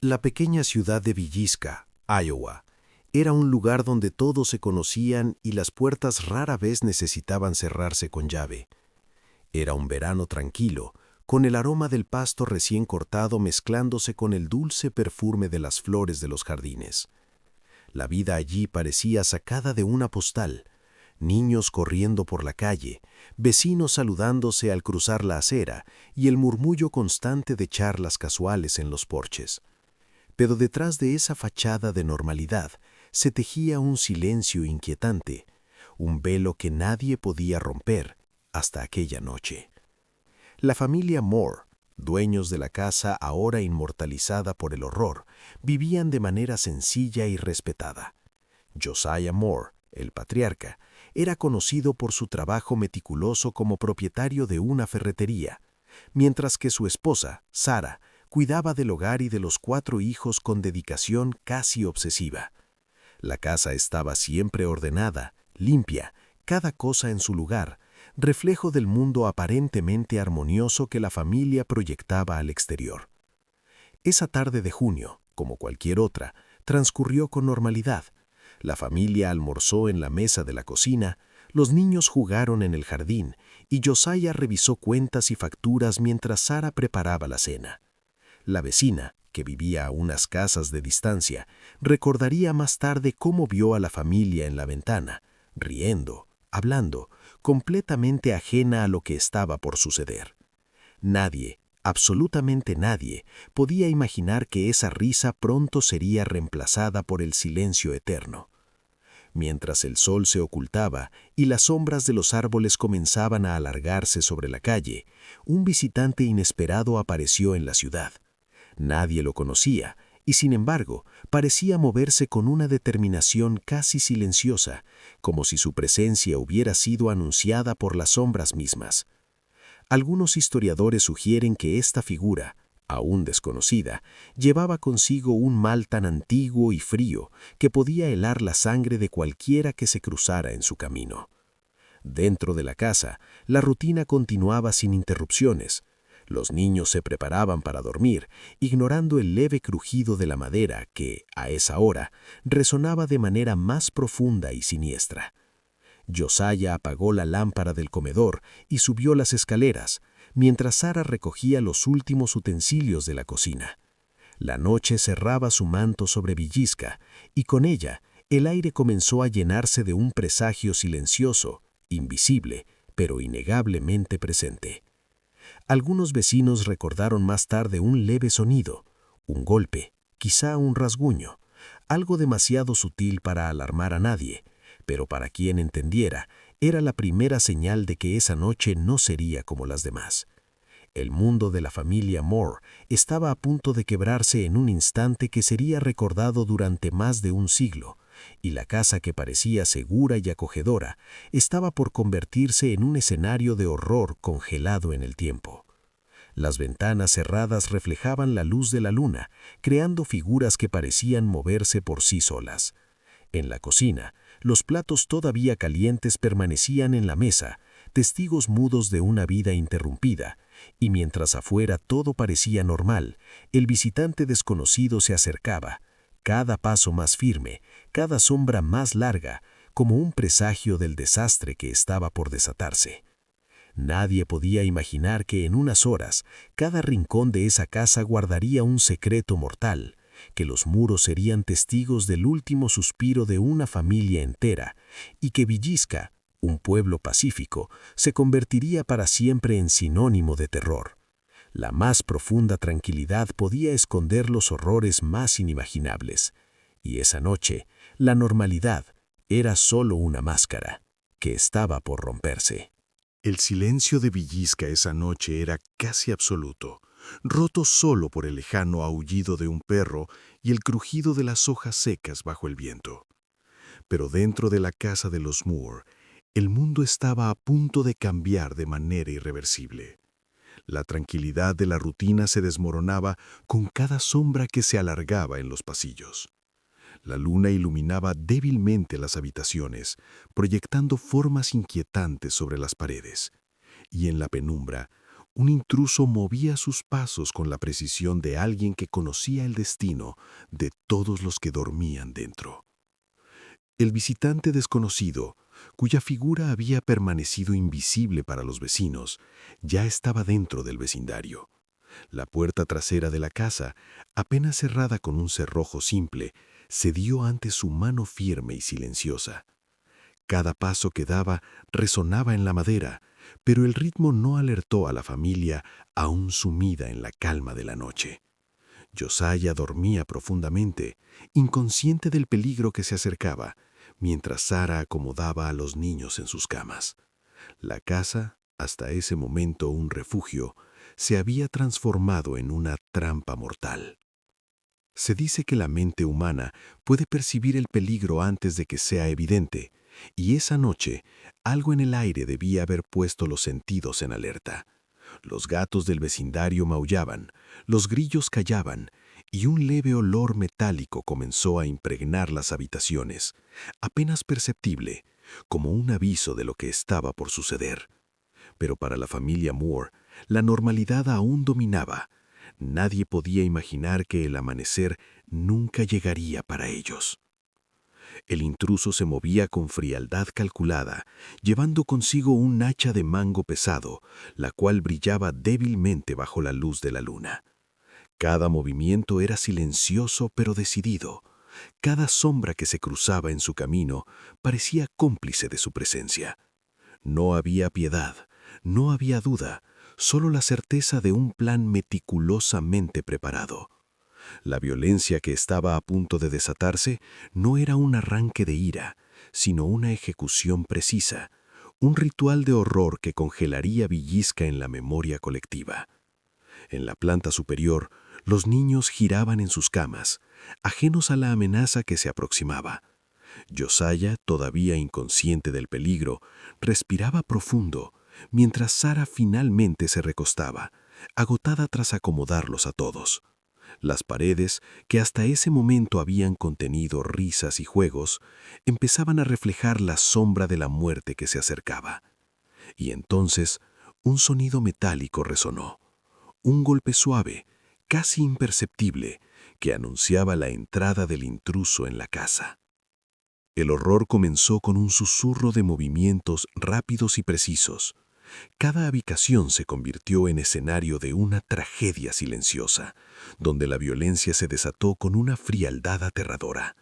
La pequeña ciudad de Villisca, Iowa, era un lugar donde todos se conocían y las puertas rara vez necesitaban cerrarse con llave. Era un verano tranquilo, con el aroma del pasto recién cortado mezclándose con el dulce perfume de las flores de los jardines. La vida allí parecía sacada de una postal. Niños corriendo por la calle, vecinos saludándose al cruzar la acera y el murmullo constante de charlas casuales en los porches. Pero detrás de esa fachada de normalidad se tejía un silencio inquietante, un velo que nadie podía romper hasta aquella noche. La familia Moore, dueños de la casa ahora inmortalizada por el horror, vivían de manera sencilla y respetada. Josiah Moore, el patriarca, era conocido por su trabajo meticuloso como propietario de una ferretería, mientras que su esposa, Sarah, cuidaba del hogar y de los 4 hijos con dedicación casi obsesiva. La casa estaba siempre ordenada, limpia, cada cosa en su lugar, reflejo del mundo aparentemente armonioso que la familia proyectaba al exterior. Esa tarde de junio, como cualquier otra, transcurrió con normalidad. La familia almorzó en la mesa de la cocina, los niños jugaron en el jardín y Josiah revisó cuentas y facturas mientras Sarah preparaba la cena. La vecina, que vivía a unas casas de distancia, recordaría más tarde cómo vio a la familia en la ventana, riendo, hablando, completamente ajena a lo que estaba por suceder. Nadie, absolutamente nadie, podía imaginar que esa risa pronto sería reemplazada por el silencio eterno. Mientras el sol se ocultaba y las sombras de los árboles comenzaban a alargarse sobre la calle, un visitante inesperado apareció en la ciudad. Nadie lo conocía, y sin embargo, parecía moverse con una determinación casi silenciosa, como si su presencia hubiera sido anunciada por las sombras mismas. Algunos historiadores sugieren que esta figura, aún desconocida, llevaba consigo un mal tan antiguo y frío que podía helar la sangre de cualquiera que se cruzara en su camino. Dentro de la casa, la rutina continuaba sin interrupciones. Los niños se preparaban para dormir, ignorando el leve crujido de la madera que, a esa hora, resonaba de manera más profunda y siniestra. Josiah apagó la lámpara del comedor y subió las escaleras, mientras Sarah recogía los últimos utensilios de la cocina. La noche cerraba su manto sobre Villisca, y con ella el aire comenzó a llenarse de un presagio silencioso, invisible, pero innegablemente presente. Algunos vecinos recordaron más tarde un leve sonido, un golpe, quizá un rasguño, algo demasiado sutil para alarmar a nadie, pero para quien entendiera, era la primera señal de que esa noche no sería como las demás. El mundo de la familia Moore estaba a punto de quebrarse en un instante que sería recordado durante más de un siglo, y la casa que parecía segura y acogedora estaba por convertirse en un escenario de horror congelado en el tiempo. Las ventanas cerradas reflejaban la luz de la luna, creando figuras que parecían moverse por sí solas. En la cocina, los platos todavía calientes permanecían en la mesa, testigos mudos de una vida interrumpida, y mientras afuera todo parecía normal, el visitante desconocido se acercaba, cada paso más firme, cada sombra más larga, como un presagio del desastre que estaba por desatarse. Nadie podía imaginar que en unas horas cada rincón de esa casa guardaría un secreto mortal, que los muros serían testigos del último suspiro de una familia entera, y que Villisca, un pueblo pacífico, se convertiría para siempre en sinónimo de terror. La más profunda tranquilidad podía esconder los horrores más inimaginables, y esa noche, la normalidad era solo una máscara, que estaba por romperse. El silencio de Villisca esa noche era casi absoluto, roto solo por el lejano aullido de un perro y el crujido de las hojas secas bajo el viento. Pero dentro de la casa de los Moore, el mundo estaba a punto de cambiar de manera irreversible. La tranquilidad de la rutina se desmoronaba con cada sombra que se alargaba en los pasillos. La luna iluminaba débilmente las habitaciones, proyectando formas inquietantes sobre las paredes, y en la penumbra, Un intruso movía sus pasos con la precisión de alguien que conocía el destino de todos los que dormían dentro. El visitante desconocido, cuya figura había permanecido invisible para los vecinos, ya estaba dentro del vecindario. La puerta trasera de la casa, apenas cerrada con un cerrojo simple, cedió ante su mano firme y silenciosa. Cada paso que daba resonaba en la madera, pero el ritmo no alertó a la familia aún sumida en la calma de la noche. Josiah dormía profundamente, inconsciente del peligro que se acercaba, mientras Sara acomodaba a los niños en sus camas. La casa, hasta ese momento un refugio, se había transformado en una trampa mortal. Se dice que la mente humana puede percibir el peligro antes de que sea evidente, y esa noche algo en el aire debía haber puesto los sentidos en alerta. Los gatos del vecindario maullaban, los grillos callaban, y un leve olor metálico comenzó a impregnar las habitaciones, apenas perceptible, como un aviso de lo que estaba por suceder. Pero para la familia Moore, la normalidad aún dominaba. Nadie podía imaginar que el amanecer nunca llegaría para ellos. El intruso se movía con frialdad calculada, llevando consigo un hacha de mango pesado, la cual brillaba débilmente bajo la luz de la luna. Cada movimiento era silencioso pero decidido. Cada sombra que se cruzaba en su camino parecía cómplice de su presencia. No había piedad, no había duda, solo la certeza de un plan meticulosamente preparado. La violencia que estaba a punto de desatarse no era un arranque de ira, sino una ejecución precisa, un ritual de horror que congelaría Villisca en la memoria colectiva. En la planta superior, los niños giraban en sus camas, ajenos a la amenaza que se aproximaba. Josiah, todavía inconsciente del peligro, respiraba profundo, mientras Sara finalmente se recostaba, agotada tras acomodarlos a todos. Las paredes, que hasta ese momento habían contenido risas y juegos, empezaban a reflejar la sombra de la muerte que se acercaba. Y entonces, un sonido metálico resonó, un golpe suave, casi imperceptible, que anunciaba la entrada del intruso en la casa. El horror comenzó con un susurro de movimientos rápidos y precisos. Cada habitación se convirtió en escenario de una tragedia silenciosa, donde la violencia se desató con una frialdad aterradora.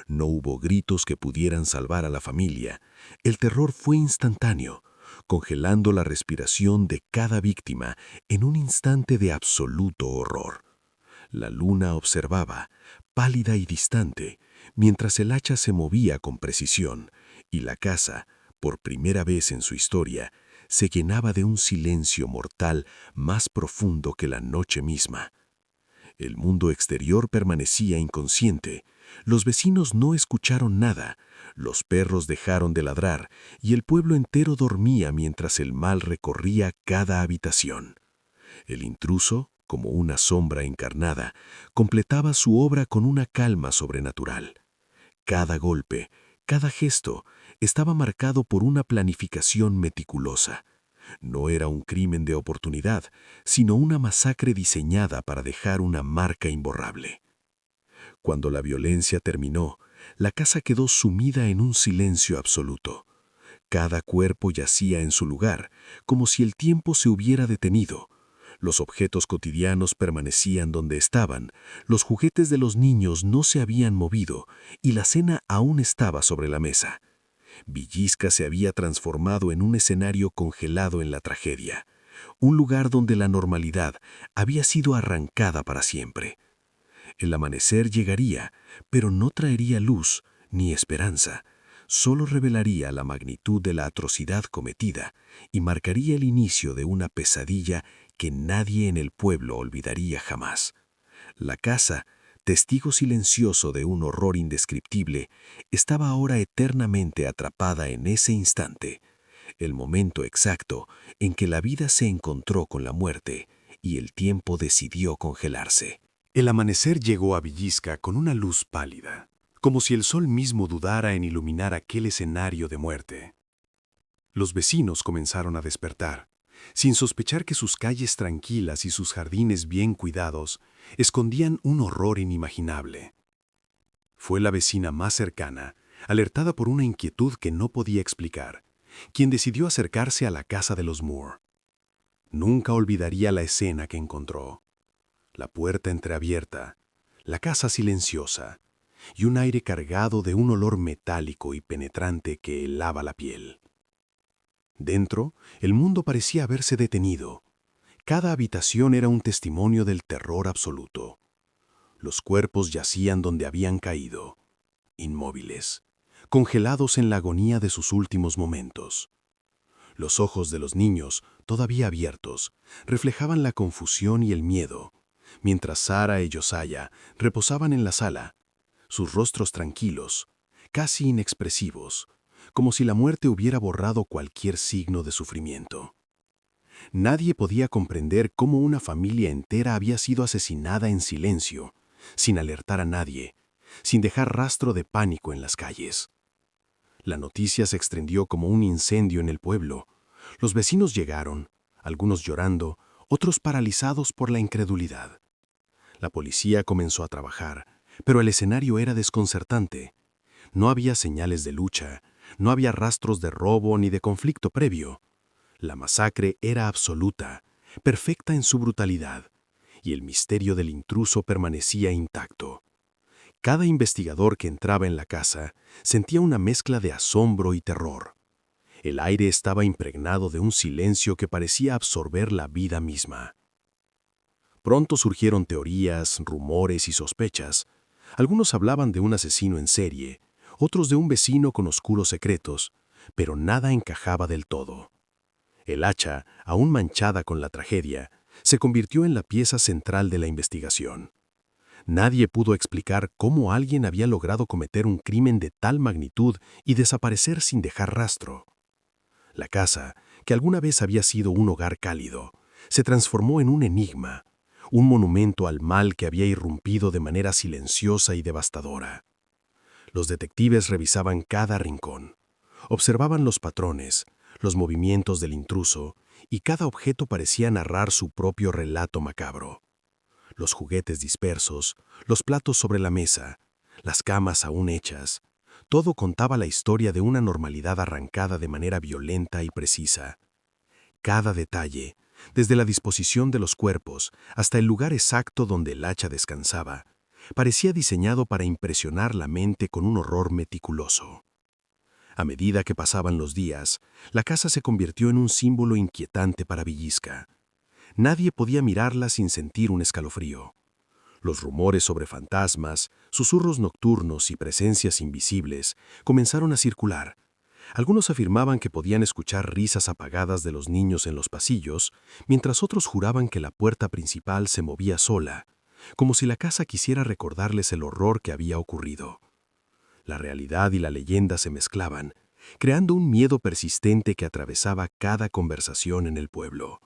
No hubo gritos que pudieran salvar a la familia. El terror fue instantáneo, congelando la respiración de cada víctima en un instante de absoluto horror. La luna observaba, pálida y distante, mientras el hacha se movía con precisión, y la casa, por primera vez en su historia, se llenaba de un silencio mortal más profundo que la noche misma. El mundo exterior permanecía inconsciente. Los vecinos no escucharon nada, los perros dejaron de ladrar y el pueblo entero dormía mientras el mal recorría cada habitación. El intruso, como una sombra encarnada, completaba su obra con una calma sobrenatural. Cada golpe, cada gesto, estaba marcado por una planificación meticulosa. No era un crimen de oportunidad, sino una masacre diseñada para dejar una marca imborrable. Cuando la violencia terminó, la casa quedó sumida en un silencio absoluto. Cada cuerpo yacía en su lugar, como si el tiempo se hubiera detenido. Los objetos cotidianos permanecían donde estaban, los juguetes de los niños no se habían movido y la cena aún estaba sobre la mesa. Villisca se había transformado en un escenario congelado en la tragedia, un lugar donde la normalidad había sido arrancada para siempre. El amanecer llegaría, pero no traería luz ni esperanza, solo revelaría la magnitud de la atrocidad cometida y marcaría el inicio de una pesadilla que nadie en el pueblo olvidaría jamás. La casa, testigo silencioso de un horror indescriptible, estaba ahora eternamente atrapada en ese instante, el momento exacto en que la vida se encontró con la muerte y el tiempo decidió congelarse. El amanecer llegó a Villisca con una luz pálida, como si el sol mismo dudara en iluminar aquel escenario de muerte. Los vecinos comenzaron a despertar. sin sospechar que sus calles tranquilas y sus jardines bien cuidados escondían un horror inimaginable. Fue la vecina más cercana, alertada por una inquietud que no podía explicar, quien decidió acercarse a la casa de los Moore. Nunca olvidaría la escena que encontró. La puerta entreabierta, la casa silenciosa y un aire cargado de un olor metálico y penetrante que helaba la piel. Dentro, el mundo parecía haberse detenido. Cada habitación era un testimonio del terror absoluto. Los cuerpos yacían donde habían caído, inmóviles, congelados en la agonía de sus últimos momentos. Los ojos de los niños, todavía abiertos, reflejaban la confusión y el miedo, mientras Sara y Josiah reposaban en la sala, sus rostros tranquilos, casi inexpresivos, como si la muerte hubiera borrado cualquier signo de sufrimiento. Nadie podía comprender cómo una familia entera había sido asesinada en silencio, sin alertar a nadie, sin dejar rastro de pánico en las calles. La noticia se extendió como un incendio en el pueblo. Los vecinos llegaron, algunos llorando, otros paralizados por la incredulidad. La policía comenzó a trabajar, pero el escenario era desconcertante. No había señales de lucha, no había rastros de robo ni de conflicto previo. La masacre era absoluta, perfecta en su brutalidad, y el misterio del intruso permanecía intacto. Cada investigador que entraba en la casa sentía una mezcla de asombro y terror. El aire estaba impregnado de un silencio que parecía absorber la vida misma. Pronto surgieron teorías, rumores y sospechas. Algunos hablaban de un asesino en serie, otros de un vecino con oscuros secretos, pero nada encajaba del todo. El hacha, aún manchada con la tragedia, se convirtió en la pieza central de la investigación. Nadie pudo explicar cómo alguien había logrado cometer un crimen de tal magnitud y desaparecer sin dejar rastro. La casa, que alguna vez había sido un hogar cálido, se transformó en un enigma, un monumento al mal que había irrumpido de manera silenciosa y devastadora. Los detectives revisaban cada rincón, observaban los patrones, los movimientos del intruso, y cada objeto parecía narrar su propio relato macabro. Los juguetes dispersos, los platos sobre la mesa, las camas aún hechas, todo contaba la historia de una normalidad arrancada de manera violenta y precisa. Cada detalle, desde la disposición de los cuerpos hasta el lugar exacto donde el hacha descansaba, parecía diseñado para impresionar la mente con un horror meticuloso. A medida que pasaban los días, la casa se convirtió en un símbolo inquietante para Villisca. Nadie podía mirarla sin sentir un escalofrío. Los rumores sobre fantasmas, susurros nocturnos y presencias invisibles comenzaron a circular. Algunos afirmaban que podían escuchar risas apagadas de los niños en los pasillos, mientras otros juraban que la puerta principal se movía sola, como si la casa quisiera recordarles el horror que había ocurrido. La realidad y la leyenda se mezclaban, creando un miedo persistente que atravesaba cada conversación en el pueblo.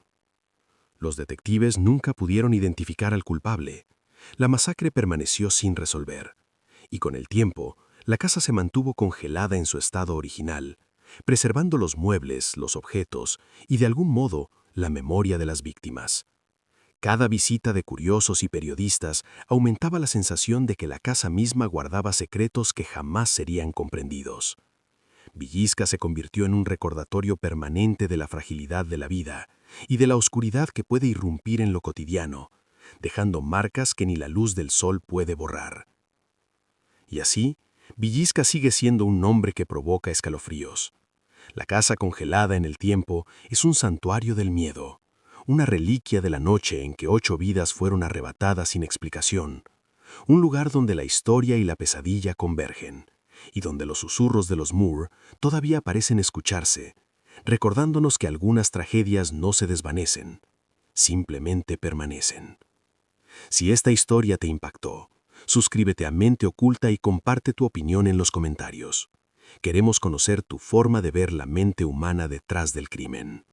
Los detectives nunca pudieron identificar al culpable. La masacre permaneció sin resolver, y con el tiempo, la casa se mantuvo congelada en su estado original, preservando los muebles, los objetos y, de algún modo, la memoria de las víctimas. Cada visita de curiosos y periodistas aumentaba la sensación de que la casa misma guardaba secretos que jamás serían comprendidos. Villisca se convirtió en un recordatorio permanente de la fragilidad de la vida y de la oscuridad que puede irrumpir en lo cotidiano, dejando marcas que ni la luz del sol puede borrar. Y así, Villisca sigue siendo un nombre que provoca escalofríos. La casa congelada en el tiempo es un santuario del miedo, una reliquia de la noche en que 8 vidas fueron arrebatadas sin explicación, un lugar donde la historia y la pesadilla convergen, y donde los susurros de los Moore todavía parecen escucharse, recordándonos que algunas tragedias no se desvanecen, simplemente permanecen. Si esta historia te impactó, suscríbete a Mente Oculta y comparte tu opinión en los comentarios. Queremos conocer tu forma de ver la mente humana detrás del crimen.